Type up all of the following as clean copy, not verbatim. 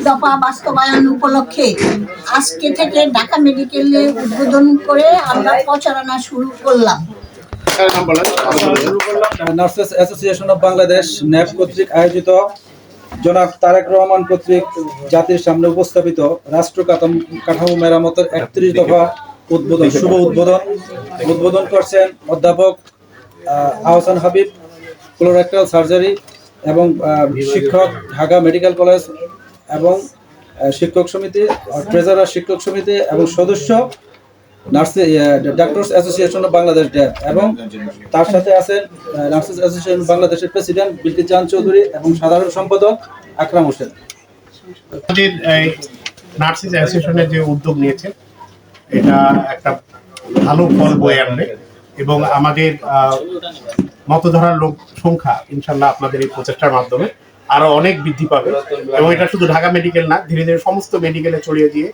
দফা বাস্তবায়ন উপলক্ষে আজকে থেকে ঢাকা মেডিকেলে উদ্বোধন করে আমরা প্রচারণা শুরু করলাম। Nurses association of Bangladesh nap কর্তৃক আয়োজিত জনাব তারেক রহমান কর্তৃক জাতির সামনে উপস্থাপিত রাষ্ট্র কাঠামো মেরামতের 31 দফা শুভ উদ্বোধন করছেন অধ্যাপক আহসান হাবিব, কোলোরেক্টাল সার্জারি এবং শিক্ষক, ঢাকা মেডিকেল কলেজ এবং শিক্ষক সমিতি, ট্রেজারার শিক্ষক সমিতি এবং সদস্য ডাক্তার্স অ্যাসোসিয়েশন অফ বাংলাদেশ ড্যাব, এবং তার সাথে আছেন নার্সেস অ্যাসোসিয়েশন বাংলাদেশের প্রেসিডেন্ট বিলকিস জাহান চৌধুরী এবং সাধারণ সম্পাদক আকরাম হোসেন। আমাদের নার্সেস অ্যাসোসিয়েশনের যে উদ্যোগ নিয়েছে এটা একটা ভালো ফল বয়ে আনবে এবং আমাদের মতধারার লোক সংখ্যা ইনশাল্লাহ আপনাদের এই প্রচেষ্টার মাধ্যমে আরো অনেক বৃদ্ধি পাবে এবং এটা শুধু ঢাকা মেডিকেল না, ধীরে ধীরে সমস্ত মেডিকেলে ছড়িয়ে দিয়ে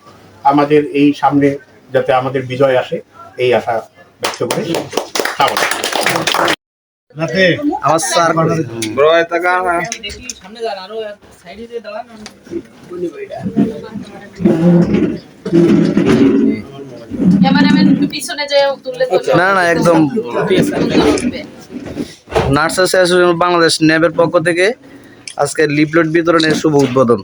আমাদের এই সামনে যাতে আমাদের বিজয় আসে এই আশা ব্যক্ত করে আমার স্যার না না একদম নার্সেস অ্যাসোসিয়েশন বাংলাদেশ ন্যাবের পক্ষ থেকে আজকে লিফলেট বিতরণের শুভ উদ্বোধন।